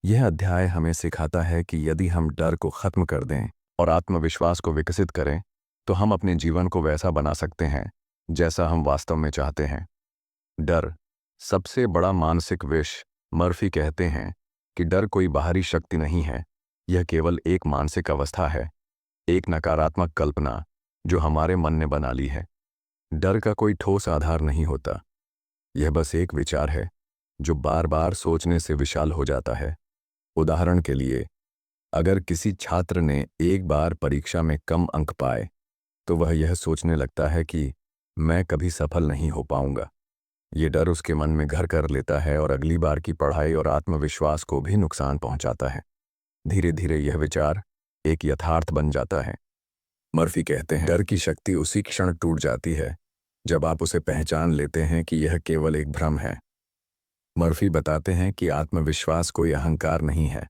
यह अध्याय हमें सिखाता है कि यदि हम डर को खत्म कर दें और आत्मविश्वास को विकसित करें, तो हम अपने जीवन को वैसा बना सकते हैं जैसा हम वास्तव में चाहते हैं। डर सबसे बड़ा मानसिक विष। मर्फी कहते हैं कि डर कोई बाहरी शक्ति नहीं है, यह केवल एक मानसिक अवस्था है। एक नकारात्मक कल्पना जो हमारे मन ने बना ली है। डर का कोई ठोस आधार नहीं होता। यह बस एक विचार है जो बार बार सोचने से विशाल हो जाता है। उदाहरण के लिए, अगर किसी छात्र ने एक बार परीक्षा में कम अंक पाए तो वह यह सोचने लगता है कि मैं कभी सफल नहीं हो पाऊंगा। ये डर उसके मन में घर कर लेता है और अगली बार की पढ़ाई और आत्मविश्वास को भी नुकसान पहुंचाता है। धीरे धीरे यह विचार एक यथार्थ बन जाता है। मर्फी कहते हैं, डर की शक्ति उसी क्षण टूट जाती है जब आप उसे पहचान लेते हैं कि यह केवल एक भ्रम है। मर्फी बताते हैं कि आत्मविश्वास कोई अहंकार नहीं है।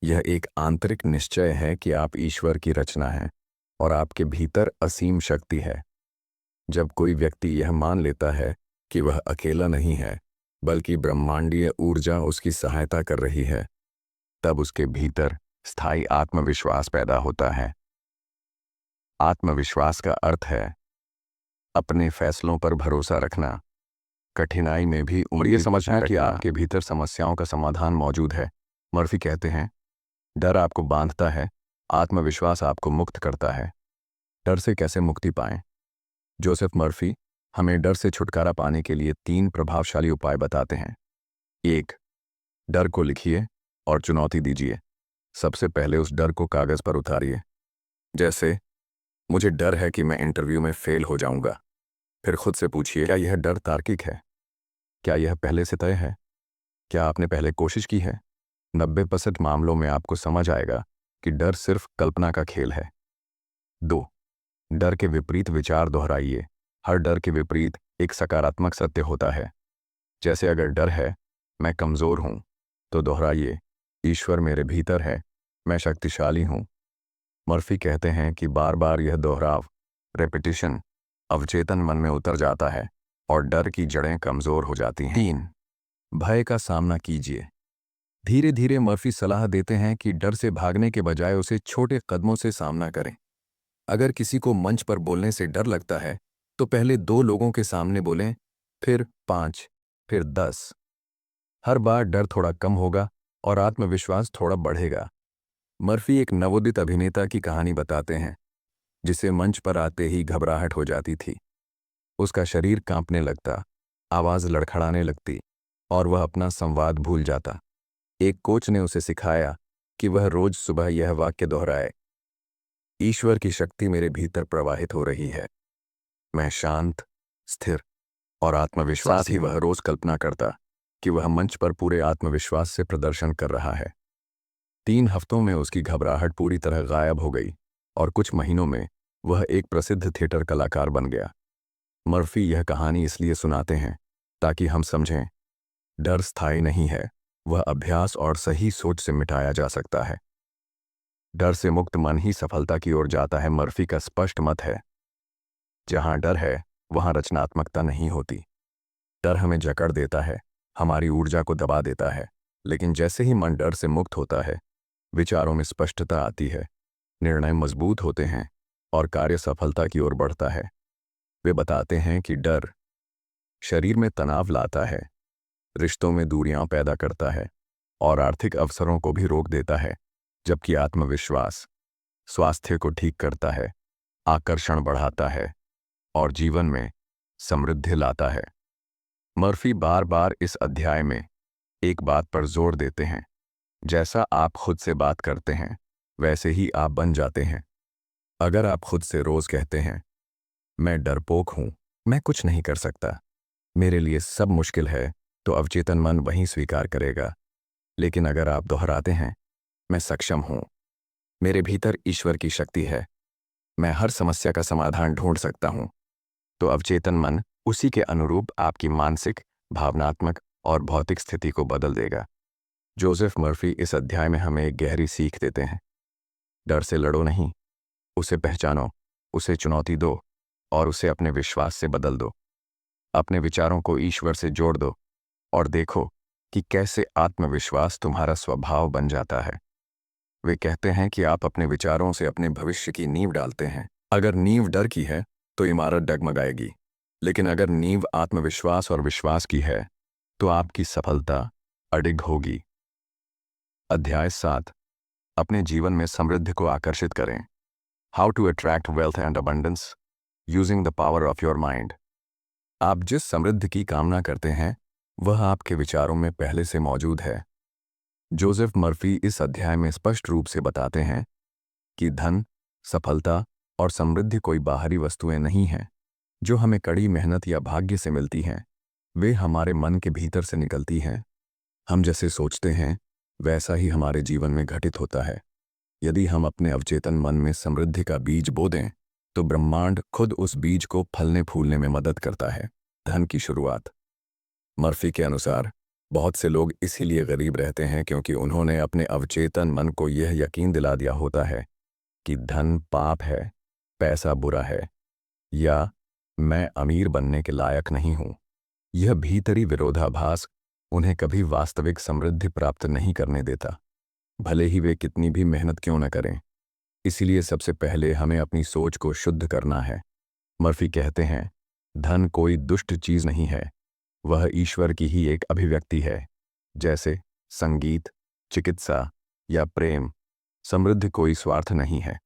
यह एक आंतरिक निश्चय है कि आप ईश्वर की रचना हैं और आपके भीतर असीम शक्ति है। जब कोई व्यक्ति यह मान लेता है कि वह अकेला नहीं है, बल्कि ब्रह्मांडीय ऊर्जा उसकी सहायता कर रही है, तब उसके भीतर स्थायी आत्मविश्वास पैदा होता है। आत्मविश्वास का अर्थ है अपने फैसलों पर भरोसा रखना, कठिनाई में भी और ये समझना कि आपके भीतर समस्याओं का समाधान मौजूद है। मर्फी कहते हैं, डर आपको बांधता है, आत्मविश्वास आपको मुक्त करता है। डर से कैसे मुक्ति पाएं? जोसेफ मर्फी हमें डर से छुटकारा पाने के लिए 3 प्रभावशाली उपाय बताते हैं। 1. डर को लिखिए और चुनौती दीजिए। सबसे पहले उस डर को कागज पर उतारिए। जैसे, मुझे डर है कि मैं इंटरव्यू में फेल हो जाऊंगा। फिर खुद से पूछिए, क्या यह डर तार्किक है? क्या यह पहले से तय है? क्या आपने पहले कोशिश की है? 90% मामलों में आपको समझ आएगा कि डर सिर्फ कल्पना का खेल है। 2. डर के विपरीत विचार दोहराइए। हर डर के विपरीत एक सकारात्मक सत्य होता है। जैसे अगर डर है मैं कमज़ोर हूं, तो दोहराइए, ईश्वर मेरे भीतर है, मैं शक्तिशाली हूं। मर्फी कहते हैं कि बार बार यह दोहराव, रेपिटिशन, अवचेतन मन में उतर जाता है और डर की जड़ें कमज़ोर हो जाती हैं। 3. भय का सामना कीजिए। धीरे धीरे मर्फी सलाह देते हैं कि डर से भागने के बजाय उसे छोटे कदमों से सामना करें। अगर किसी को मंच पर बोलने से डर लगता है तो पहले 2 लोगों के सामने बोलें, फिर 5, फिर 10। हर बार डर थोड़ा कम होगा और आत्मविश्वास थोड़ा बढ़ेगा। मर्फी एक नवोदित अभिनेता की कहानी बताते हैं जिसे मंच पर आते ही घबराहट हो जाती थी। उसका शरीर कांपने लगता, आवाज़ लड़खड़ाने लगती और वह अपना संवाद भूल जाता। एक कोच ने उसे सिखाया कि वह रोज सुबह यह वाक्य दोहराए, ईश्वर की शक्ति मेरे भीतर प्रवाहित हो रही है। मैं शांत, स्थिर और आत्मविश्वास। साथ ही वह रोज कल्पना करता कि वह मंच पर पूरे आत्मविश्वास से प्रदर्शन कर रहा है। 3 हफ्तों में उसकी घबराहट पूरी तरह गायब हो गई और कुछ महीनों में वह एक प्रसिद्ध थिएटर कलाकार बन गया। मर्फी यह कहानी इसलिए सुनाते हैं ताकि हम समझें, डर स्थायी नहीं है, वह अभ्यास और सही सोच से मिटाया जा सकता है। डर से मुक्त मन ही सफलता की ओर जाता है। मर्फी का स्पष्ट मत है, जहां डर है वहां रचनात्मकता नहीं होती। डर हमें जकड़ देता है, हमारी ऊर्जा को दबा देता है, लेकिन जैसे ही मन डर से मुक्त होता है, विचारों में स्पष्टता आती है, निर्णय मजबूत होते हैं और कार्य सफलता की ओर बढ़ता है। वे बताते हैं कि डर शरीर में तनाव लाता है, रिश्तों में दूरियां पैदा करता है और आर्थिक अवसरों को भी रोक देता है, जबकि आत्मविश्वास स्वास्थ्य को ठीक करता है, आकर्षण बढ़ाता है और जीवन में समृद्धि लाता है। मर्फी बार बार इस अध्याय में एक बात पर जोर देते हैं, जैसा आप खुद से बात करते हैं वैसे ही आप बन जाते हैं। अगर आप खुद से रोज कहते हैं, मैं डरपोक हूं, मैं कुछ नहीं कर सकता, मेरे लिए सब मुश्किल है, तो अवचेतन मन वहीं स्वीकार करेगा। लेकिन अगर आप दोहराते हैं, मैं सक्षम हूं, मेरे भीतर ईश्वर की शक्ति है, मैं हर समस्या का समाधान ढूंढ सकता हूं, तो अवचेतन मन उसी के अनुरूप आपकी मानसिक, भावनात्मक और भौतिक स्थिति को बदल देगा। जोसेफ मर्फी इस अध्याय में हमें एक गहरी सीख देते हैं। डर से लड़ो नहीं, उसे पहचानो, उसे चुनौती दो और उसे अपने विश्वास से बदल दो। अपने विचारों को ईश्वर से जोड़ दो और देखो कि कैसे आत्मविश्वास तुम्हारा स्वभाव बन जाता है। वे कहते हैं कि आप अपने विचारों से अपने भविष्य की नींव डालते हैं। अगर नींव डर की है तो इमारत डगमगाएगी, लेकिन अगर नींव आत्मविश्वास और विश्वास की है तो आपकी सफलता अडिग होगी। अध्याय 7, अपने जीवन में समृद्धि को आकर्षित करें। How to attract wealth and abundance using the power of your mind. आप जिस समृद्धि की कामना करते हैं वह आपके विचारों में पहले से मौजूद है। जोसेफ मर्फी इस अध्याय में स्पष्ट रूप से बताते हैं कि धन, सफलता और समृद्धि कोई बाहरी वस्तुएं नहीं हैं जो हमें कड़ी मेहनत या भाग्य से मिलती हैं। वे हमारे मन के भीतर से निकलती हैं। हम जैसे सोचते हैं वैसा ही हमारे जीवन में घटित होता है। यदि हम अपने अवचेतन मन में समृद्धि का बीज बो दें तो ब्रह्मांड खुद उस बीज को फलने फूलने में मदद करता है। धन की शुरुआत। मर्फी के अनुसार बहुत से लोग इसीलिए गरीब रहते हैं क्योंकि उन्होंने अपने अवचेतन मन को यह यकीन दिला दिया होता है कि धन पाप है, पैसा बुरा है, या मैं अमीर बनने के लायक नहीं हूं। यह भीतरी विरोधाभास उन्हें कभी वास्तविक समृद्धि प्राप्त नहीं करने देता, भले ही वे कितनी भी मेहनत क्यों न करें। इसीलिए सबसे पहले हमें अपनी सोच को शुद्ध करना है। मर्फी कहते हैं, धन कोई दुष्ट चीज नहीं है, वह ईश्वर की ही एक अभिव्यक्ति है। जैसे संगीत, चिकित्सा या प्रेम, समृद्धि कोई स्वार्थ नहीं है।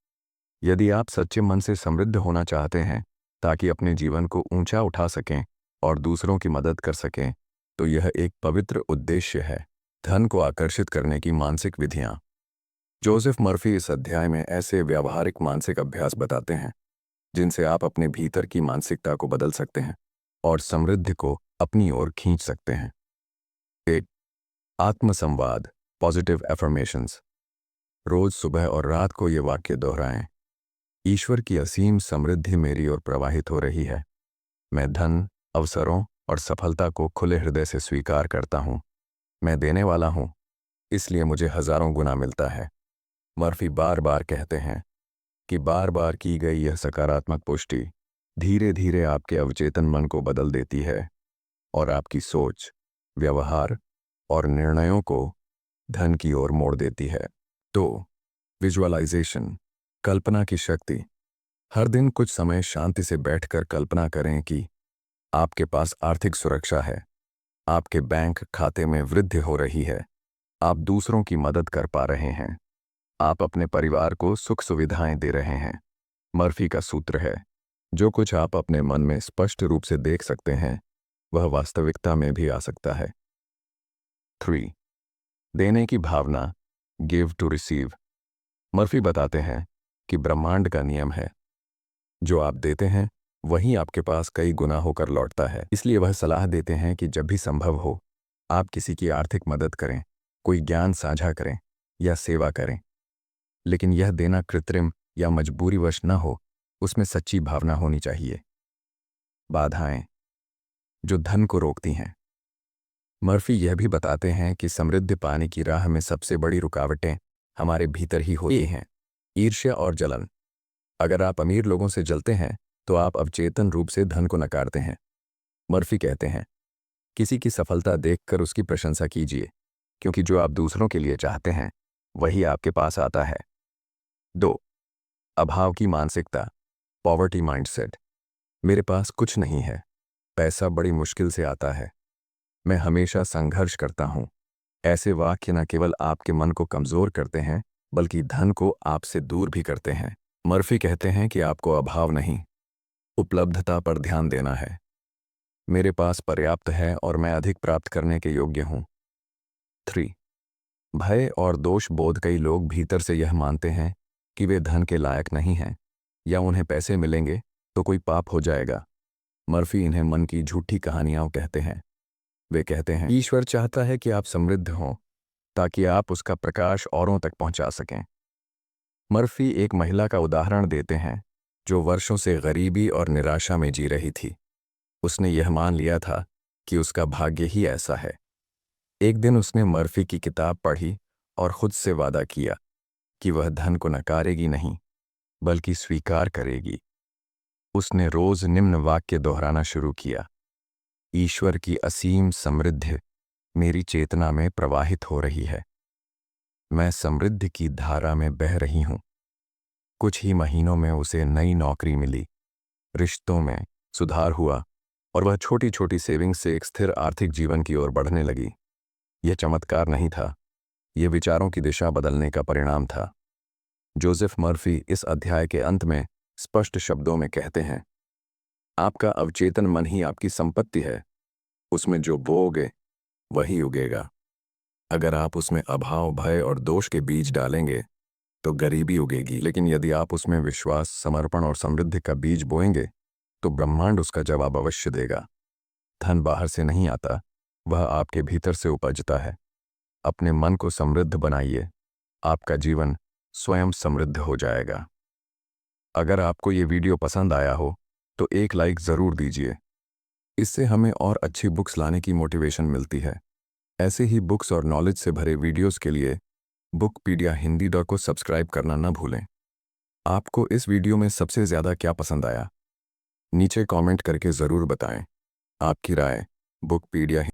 यदि आप सच्चे मन से समृद्ध होना चाहते हैं ताकि अपने जीवन को ऊंचा उठा सकें और दूसरों की मदद कर सकें, तो यह एक पवित्र उद्देश्य है। धन को आकर्षित करने की मानसिक विधियां। जोसेफ मर्फी इस अध्याय में ऐसे व्यावहारिक मानसिक अभ्यास बताते हैं जिनसे आप अपने भीतर की मानसिकता को बदल सकते हैं और समृद्धि को अपनी ओर खींच सकते हैं। 1. आत्मसंवाद, पॉजिटिव एफर्मेशंस। रोज सुबह और रात को ये वाक्य दोहराएं। ईश्वर की असीम समृद्धि मेरी ओर प्रवाहित हो रही है। मैं धन, अवसरों और सफलता को खुले हृदय से स्वीकार करता हूँ। मैं देने वाला हूँ, इसलिए मुझे हजारों गुना मिलता है। मर्फी बार बार कहते हैं कि बार बार की गई यह सकारात्मक पुष्टि धीरे धीरे आपके अवचेतन मन को बदल देती है और आपकी सोच, व्यवहार और निर्णयों को धन की ओर मोड़ देती है। तो विजुअलाइजेशन, कल्पना की शक्ति। हर दिन कुछ समय शांति से बैठकर कल्पना करें कि आपके पास आर्थिक सुरक्षा है, आपके बैंक खाते में वृद्धि हो रही है, आप दूसरों की मदद कर पा रहे हैं, आप अपने परिवार को सुख सुविधाएं दे रहे हैं। मर्फी का सूत्र है, जो कुछ आप अपने मन में स्पष्ट रूप से देख सकते हैं वह वास्तविकता में भी आ सकता है। 3. देने की भावना, गिव टू रिसीव। मर्फी बताते हैं कि ब्रह्मांड का नियम है, जो आप देते हैं वही आपके पास कई गुना होकर लौटता है। इसलिए वह सलाह देते हैं कि जब भी संभव हो आप किसी की आर्थिक मदद करें, कोई ज्ञान साझा करें या सेवा करें, लेकिन यह देना कृत्रिम या मजबूरीवश न हो, उसमें सच्ची भावना होनी चाहिए। बाधाएं जो धन को रोकती हैं। मर्फी यह भी बताते हैं कि समृद्धि पाने की राह में सबसे बड़ी रुकावटें हमारे भीतर ही होती हैं। ईर्ष्या और जलन। अगर आप अमीर लोगों से जलते हैं तो आप अवचेतन रूप से धन को नकारते हैं। मर्फी कहते हैं, किसी की सफलता देखकर उसकी प्रशंसा कीजिए, क्योंकि जो आप दूसरों के लिए चाहते हैं वही आपके पास आता है। 2. अभाव की मानसिकता, पॉवर्टी माइंडसेट। मेरे पास कुछ नहीं है, पैसा बड़ी मुश्किल से आता है, मैं हमेशा संघर्ष करता हूं। ऐसे वाक्य न केवल आपके मन को कमजोर करते हैं बल्कि धन को आपसे दूर भी करते हैं। मर्फी कहते हैं कि आपको अभाव नहीं, उपलब्धता पर ध्यान देना है। मेरे पास पर्याप्त है और मैं अधिक प्राप्त करने के योग्य हूं। 3. भय और दोष बोध। कई लोग भीतर से यह मानते हैं कि वे धन के लायक नहीं हैं या उन्हें पैसे मिलेंगे तो कोई पाप हो जाएगा। मर्फी इन्हें मन की झूठी कहानियां कहते हैं। वे कहते हैं, ईश्वर चाहता है कि आप समृद्ध हों ताकि आप उसका प्रकाश औरों तक पहुंचा सकें। मर्फी एक महिला का उदाहरण देते हैं जो वर्षों से गरीबी और निराशा में जी रही थी। उसने यह मान लिया था कि उसका भाग्य ही ऐसा है। एक दिन उसने मर्फी की किताब पढ़ी और खुद से वादा किया कि वह धन को नकारेगी नहीं बल्कि स्वीकार करेगी। उसने रोज निम्न वाक्य दोहराना शुरू किया, ईश्वर की असीम समृद्धि मेरी चेतना में प्रवाहित हो रही है, मैं समृद्धि की धारा में बह रही हूं। कुछ ही महीनों में उसे नई नौकरी मिली, रिश्तों में सुधार हुआ और वह छोटी छोटी सेविंग्स से एक स्थिर आर्थिक जीवन की ओर बढ़ने लगी। यह चमत्कार नहीं था, यह विचारों की दिशा बदलने का परिणाम था। जोसेफ मर्फी इस अध्याय के अंत में स्पष्ट शब्दों में कहते हैं, आपका अवचेतन मन ही आपकी संपत्ति है। उसमें जो बोओगे वही उगेगा। अगर आप उसमें अभाव, भय और दोष के बीज डालेंगे तो गरीबी उगेगी, लेकिन यदि आप उसमें विश्वास, समर्पण और समृद्धि का बीज बोएंगे तो ब्रह्मांड उसका जवाब अवश्य देगा। धन बाहर से नहीं आता, वह आपके भीतर से उपजता है। अपने मन को समृद्ध बनाइए, आपका जीवन स्वयं समृद्ध हो जाएगा। अगर आपको ये वीडियो पसंद आया हो तो एक लाइक ज़रूर दीजिए। इससे हमें और अच्छी बुक्स लाने की मोटिवेशन मिलती है। ऐसे ही बुक्स और नॉलेज से भरे वीडियोस के लिए बुकपीडिया हिंदी को सब्सक्राइब करना न भूलें। आपको इस वीडियो में सबसे ज़्यादा क्या पसंद आया? नीचे कमेंट करके ज़रूर बताएं। आपकी राय बुकपीडिया